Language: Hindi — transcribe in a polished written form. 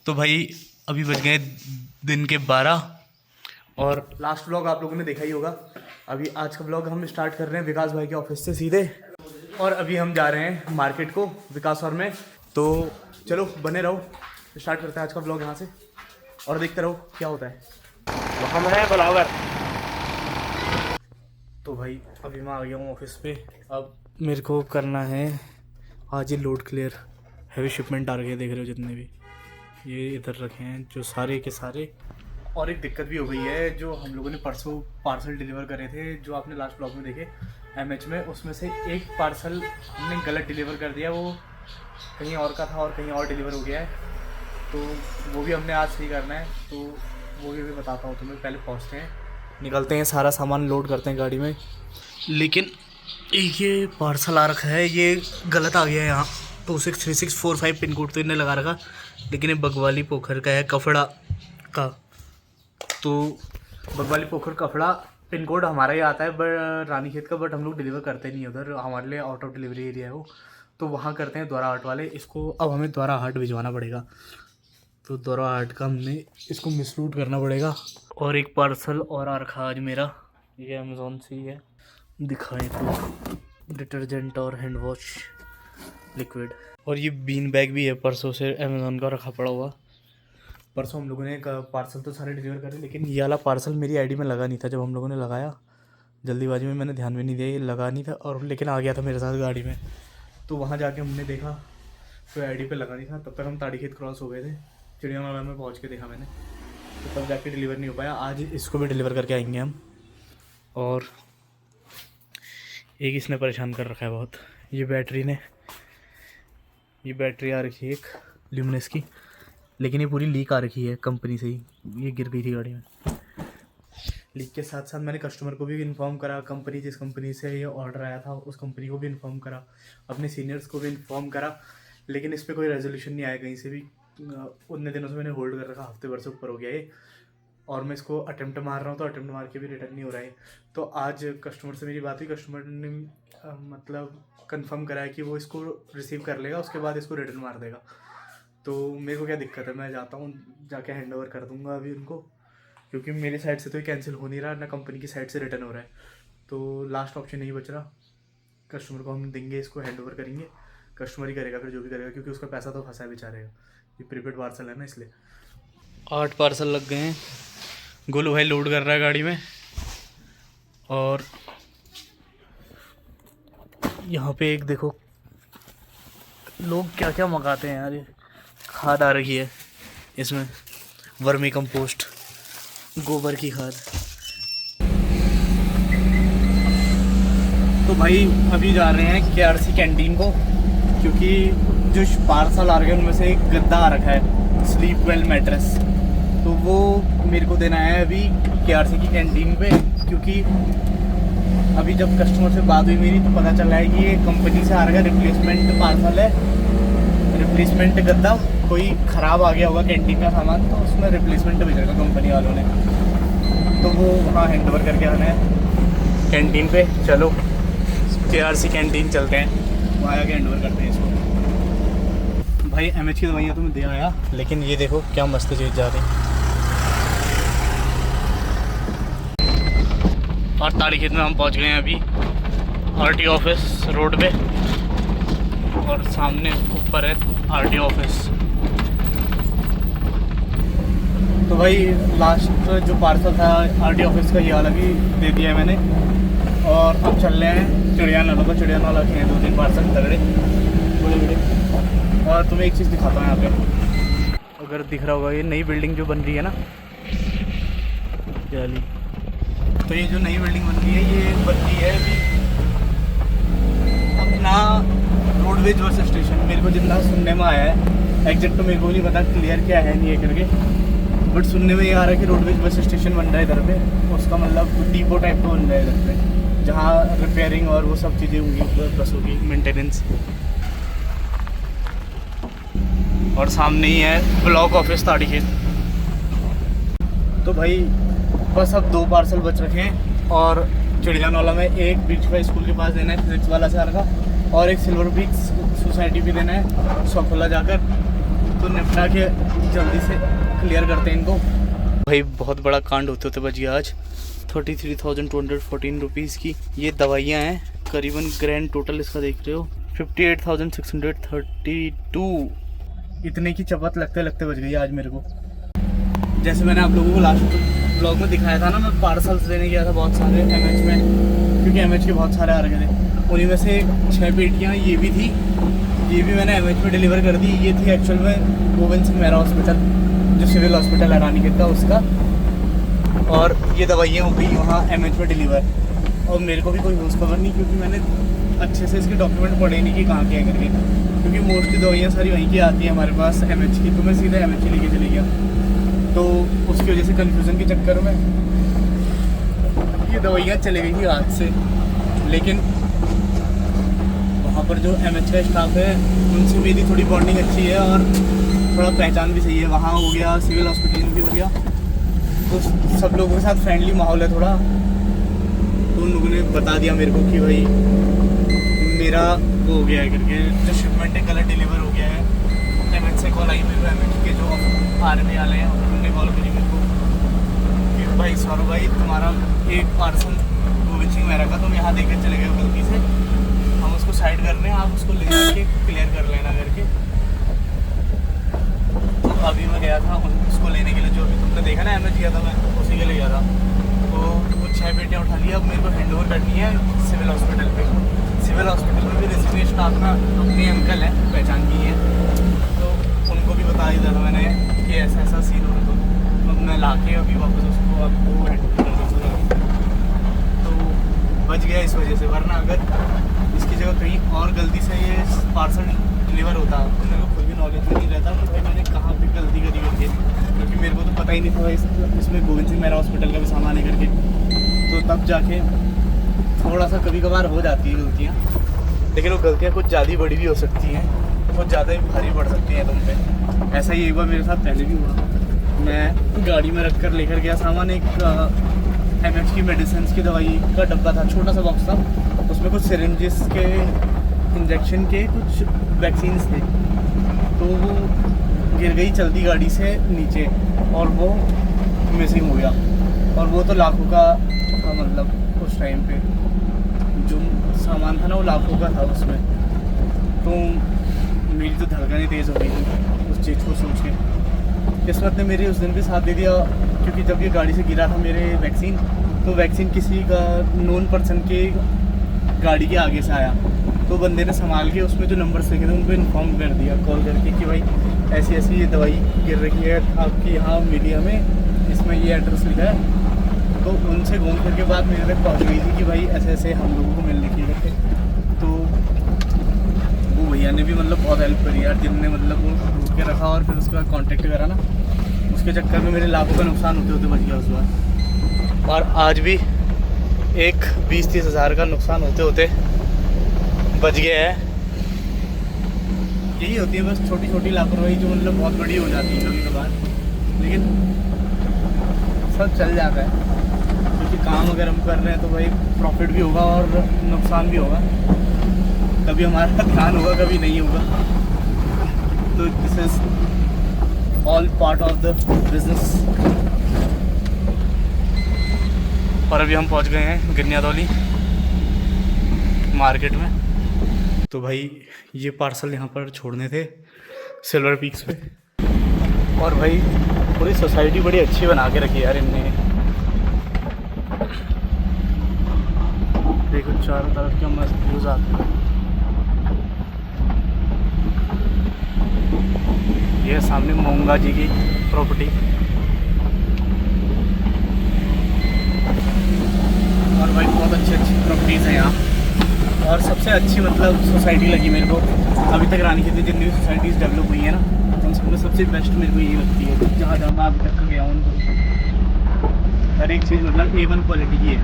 तो भाई अभी बज गए दिन के 12 और लास्ट व्लॉग आप लोगों ने देखा ही होगा। अभी आज का व्लॉग हम स्टार्ट कर रहे हैं विकास भाई के ऑफिस से सीधे, और अभी हम जा रहे हैं मार्केट को विकास और में। तो चलो बने रहो, स्टार्ट करते हैं आज का व्लॉग यहाँ से और देखते रहो क्या होता है। हम हैं ब्लॉगर। तो भाई अभी मैं आ गया हूँ ऑफिस पे। अब मेरे को करना है आज ये लोड क्लियर, हैवी शिपमेंट आ रही है, देख रहे हो जितने भी ये इधर रखे हैं जो सारे के सारे। और एक दिक्कत भी हो गई है, जो हम लोगों ने परसों पार्सल डिलीवर करे थे जो आपने लास्ट ब्लॉग में देखे एमएच में, उसमें से एक पार्सल हमने गलत डिलीवर कर दिया, वो कहीं और का था और कहीं और डिलीवर हो गया है। तो वो भी हमने आज सही करना है, तो वो भी बताता हूँ तुम्हें। पहले पहुँचते हैं, निकलते हैं, सारा सामान लोड करते हैं गाड़ी में। लेकिन ये पार्सल आ रखा है, ये गलत आ गया है यहाँ। 263645 पिन कोड तो इन्हें लगा रखा, लेकिन ये बगवाली पोखर का है, कफड़ा का। तो बगवाली पोखर कफड़ा पिन कोड हमारा ही आता है रानीखेत का, बट हम लोग डिलीवर करते नहीं उधर, हमारे लिए आउट ऑफ डिलीवरी एरिया है वो। तो वहाँ करते हैं द्वारा हाट वाले। इसको अब हमें द्वारा हाट भिजवाना पड़ेगा, तो द्वारा हाट का हमने इसको मिसरूट करना पड़ेगा। और एक पार्सल और आ रखा आज मेरा, ये अमेज़ोन से ही है, दिखाएं तो डिटर्जेंट और हैंड वॉश लिक्विड। और ये बीन बैग भी है, परसों से अमेज़ोन का रखा पड़ा हुआ। परसों हम लोगों ने पार्सल तो सारे डिलीवर करे, लेकिन ये वाला पार्सल मेरी आईडी में लगा नहीं था। जब हम लोगों ने लगाया जल्दीबाजी में, मैंने ध्यान भी नहीं दिया, ये लगा नहीं था, और लेकिन आ गया था मेरे साथ गाड़ी में। तो वहाँ जाके हमने देखा तो आईडी पे लगा नहीं था। तब तक हम ताड़ीखेत क्रॉस हो गए थे, चिड़ियाघर में पहुँच के देखा मैंने, तो तब जाके डिलीवर नहीं हो पाया। आज इसको भी डिलीवर करके आएंगे हम। और एक इसने परेशान कर रखा है बहुत, ये बैटरी आ रखी है एक ल्यूमिनस की, लेकिन ये पूरी लीक आ रखी है कंपनी से ही, ये गिर गई थी गाड़ी में। लीक के साथ साथ मैंने कस्टमर को भी इन्फॉर्म करा, कंपनी जिस कंपनी से ये ऑर्डर आया था उस कंपनी को भी इन्फॉर्म करा, अपने सीनियर्स को भी इन्फॉर्म करा, लेकिन इस पर कोई रेजोल्यूशन नहीं आया कहीं से भी। उतने दिनों से मैंने होल्ड कर रखा, हफ्ते भर से ऊपर हो गया ये, और मैं इसको अटेम्प्ट मार रहा हूँ, तो अटेम्प्ट मार के भी रिटर्न नहीं हो रहा है। तो आज कस्टमर से मेरी बात हुई, कस्टमर ने मतलब कंफर्म करा है कि वो इसको रिसीव कर लेगा, उसके बाद इसको रिटर्न मार देगा। तो मेरे को क्या दिक्कत है, मैं जाता हूँ, जाके हैंड ओवर कर दूँगा अभी उनको, क्योंकि मेरी साइड से तो ये कैंसिल हो नहीं रहा, ना कंपनी की साइड से रिटर्न हो रहा है। तो लास्ट ऑप्शन नहीं बच रहा, कस्टमर को हम देंगे, इसको हैंड ओवर करेंगे, कस्टमर ही करेगा फिर जो भी करेगा, क्योंकि उसका पैसा तो फंसा है बेचारे का, ये प्रीपेड पार्सल है ना, इसलिए। 8 पार्सल लग गए हैं, गोलू भाई लोड कर रहा है गाड़ी में। और यहाँ पे एक देखो लोग क्या क्या मंगाते हैं यार, ये खाद आ रही है इसमें, वर्मी कंपोस्ट, गोबर की खाद। तो भाई अभी जा रहे हैं केआरसी कैंटीन को, क्योंकि जो पार्सल आ रहे हैं उनमें से एक गद्दा आ रखा है, स्लीप वेल मैट्रेस, तो वो मेरे को देना है अभी केआरसी की कैंटीन पे। क्योंकि अभी जब कस्टमर से बात हुई मेरी, तो पता चला है कि ये कंपनी से आ रहा है, रिप्लेसमेंट पार्सल है, रिप्लेसमेंट गद्दा, कोई ख़राब आ गया होगा कैंटीन का सामान, तो उसमें रिप्लेसमेंट भेजेगा कंपनी वालों ने, तो वो वहाँ हैंड ओवर करके आना है कैंटीन पे। चलो केआरसी कैंटीन चलते हैं, वहाँ आके हैंड ओवर करते हैं इसको। भाई एमएच की दवाइयाँ तो मैं दे आया, लेकिन ये देखो क्या मस्त चीज़ जा रही। और ताड़ीखेत में हम पहुंच गए हैं अभी, आरटीओ ऑफिस रोड पे, और सामने ऊपर है आरटीओ ऑफिस। तो भाई लास्ट जो पार्सल था आरटीओ ऑफिस का, ये वाला भी दे दिया है मैंने, और अब चल रहे हैं चिड़ियाघर को। चिड़ियाघर के हैं 2-3 पार्सल तगड़े बड़े। और तुम्हें एक चीज़ दिखाता हूँ यहाँ पे, अगर दिख रहा होगा, ये नई बिल्डिंग जो बन रही है ना, वाली, तो ये जो नई बिल्डिंग बन रही है, ये बन रही है अभी अपना रोडवेज बस स्टेशन। मेरे को जितना सुनने में आया है, एग्जैक्ट तो मेरे को नहीं पता क्लियर क्या है नहीं है करके, बट सुनने में ये आ रहा है कि रोडवेज बस स्टेशन बन रहा है इधर पे। उसका मतलब डिपो टाइप का बन रहा है इधर पे, जहाँ रिपेयरिंग और वो सब चीज़ें होंगी, बसों की मेंटेनेंस। और सामने ही है ब्लॉक ऑफिस ताड़ीखेत। तो भाई बस अब 2 पार्सल बच रखे हैं, और चिड़ियानौला में एक बीच का स्कूल के पास देना है, फिजिक्स वाला से का, और एक सिल्वर बीच सोसाइटी भी देना है सौखला जाकर। तो इनको निपटा के जल्दी से क्लियर करते हैं इनको। भाई बहुत बड़ा कांड होते होते बच गया आज। 33,214 रुपीज़ की ये दवाइयाँ हैं, करीबन ग्रैंड टोटल इसका देख रहे हो 58,632। इतने की चपत लगते लगते बच गई आज मेरे को। जैसे मैंने आप लोगों को लास्ट ब्लॉग में दिखाया था ना, मैं पार्सल्स लेने गया था बहुत सारे MH में, क्योंकि MH के बहुत सारे आ रखे थे। उन्हीं में से 6 पेटियाँ ये भी थी, ये भी मैंने MH में डिलीवर कर दी। ये थी एक्चुअल में गोविंद सिंह मेहरा हॉस्पिटल, जो सिविल हॉस्पिटल है रानीखेत का, उसका। और ये दवाइयाँ हो गई वहाँ MH में डिलीवर। और मेरे को भी कोई होश खबर नहीं, क्योंकि मैंने अच्छे से इसके डॉक्यूमेंट पढ़े नहीं कि कहाँ के हैं करके, क्योंकि मोस्टली दवाइयाँ सारी वहीं की आती हैं हमारे पास MH की, तो मैं सीधा MH की लेके चली गया। तो उसकी वजह से कन्फ्यूज़न के चक्कर में ये दवाइयाँ चली गई थी हाथ से। लेकिन वहाँ पर जो MH का स्टाफ है उनसे मेरी थोड़ी बॉन्डिंग अच्छी है और थोड़ा पहचान भी सही है। वहाँ हो गया, सिविल हॉस्पिटल में भी हो गया, तो सब लोगों के साथ फ्रेंडली माहौल है थोड़ा। तो उन लोगों ने बता दिया मेरे को कि भाई मेरा वो हो गया है करके, जो शिपमेंट है गलत डिलीवर हो गया है। MH से कॉल आई मेरे को, MH के जो आर्मी वाले हैं उन्होंने कॉल करी मेरे को कि भाई सौरभ भाई तुम्हारा एक पार्सल गोविंद सिंह मेहरा का तुम यहाँ देकर चले गए गलती से, हम उसको साइड कर रहे हैं, आप उसको ले जाके क्लियर कर लेना करके। तो अभी मैं गया था उसको लेने के लिए, जो अभी तुमने देखा ना MH गया था, मैं उसी के लिए गया था। तो वो 6 पेटियाँ उठा लिया, अब मेरे को हैंड ओवर करनी है सिविल हॉस्पिटल पे। सिविल हॉस्पिटल में भी रिजर्वेशन अपना अपने अंकल है, पहचान की है, तो उनको भी बता दिया था मैंने कि ऐसा ऐसा सीन हो, तो मैं ला के अभी वापस उसको आपको हैंड ओवर कर दूँगा। तो बच गया इस वजह से, वरना अगर इसकी जगह कहीं और गलती से ये पार्सल डिलीवर होता तो मेरे को खुद भी नॉलेज भी नहीं रहता कि भाई मैंने कहाँ पे गलती करी करके, क्योंकि मेरे को तो पता ही नहीं था इसमें गोविंद सिंह मेहरा हॉस्पिटल का भी सामान है करके। तो तब जाके थोड़ा सा कभी कभार हो जाती है गलतियाँ, लेकिन वो गलतियाँ कुछ ज़्यादा बड़ी भी हो सकती हैं, कुछ ज़्यादा ही भारी पड़ सकती हैं तुम पे। ऐसा ही एक बार मेरे साथ पहले भी हुआ। मैं गाड़ी में रख कर लेकर गया सामान, एक MH की मेडिसिन की दवाई का डब्बा था, छोटा सा बॉक्स था, उसमें कुछ सिरिंजेस के इंजेक्शन के कुछ वैक्सीन्स थे। तो वो गिर गई चलती गाड़ी से नीचे और वो मिसिंग हो गया। और वो तो लाखों का था, मतलब उस टाइम पे जो सामान था ना वो लाखों का था उसमें। तो मेरी तो धड़कनें तेज़ हो गई थी उस चीज़ को सोच के। किस्मत ने मेरी उस दिन भी साथ दे दिया, क्योंकि जब ये गाड़ी से गिरा था मेरे वैक्सीन, तो वैक्सीन किसी का नोन पर्सन के गाड़ी के आगे से आया। तो बंदे ने संभाल के उसमें जो नंबर्स लिखे थे उनको इन्फॉर्म कर दिया कॉल करके कि भाई ऐसी ऐसी ये दवाई गिर रही है आपकी यहाँ मिली हमें, इसमें ये एड्रेस लिखा है। तो उनसे घूम फिर के बाद मेरे तक पहुँच गई थी कि भाई ऐसे ऐसे हम लोगों को मिलने की करके। तो वो भैया ने भी मतलब बहुत हेल्प करी यार, जिनने मतलब वो ढूंढ के रखा और फिर उसके बाद कॉन्टेक्ट करा ना, उसके चक्कर में मेरे लाखों का नुकसान होते होते बच गया उस बार। और आज भी एक 20-30 हज़ार का नुकसान होते होते बच गया है। यही होती है बस छोटी छोटी लापरवाही, जो मतलब बहुत बड़ी हो जाती है कभी कभार, लेकिन सब चल जाता है। क्योंकि काम अगर हम कर रहे हैं तो भाई प्रॉफिट भी होगा और नुकसान भी होगा, कभी हमारा ध्यान होगा कभी नहीं होगा। तो this is all part of the business. और अभी हम पहुंच गए हैं गन्यादौली मार्केट में। तो भाई ये पार्सल यहाँ पर छोड़ने थे सिल्वर पीक्स पे। और भाई पूरी सोसाइटी बड़ी अच्छी बना के रखी यार इनने। देखो चारों तरफ क्या मस्त व्यूज आते हैं। ये सामने मोंगा जी की प्रॉपर्टी, और भाई बहुत अच्छी अच्छी प्रॉपर्टीज़ हैं यहाँ। और सबसे अच्छी मतलब सोसाइटी लगी मेरे को अभी तक रानीखेत में, जितनी भी सोसाइटीज़ डेवलप हुई है ना, उन सब में सबसे बेस्ट मेरे को यही लगती है। जहाँ जहाँ मैं अभी तक गया हूँ उनको हर एक चीज़ मतलब A1 क्वालिटी की है।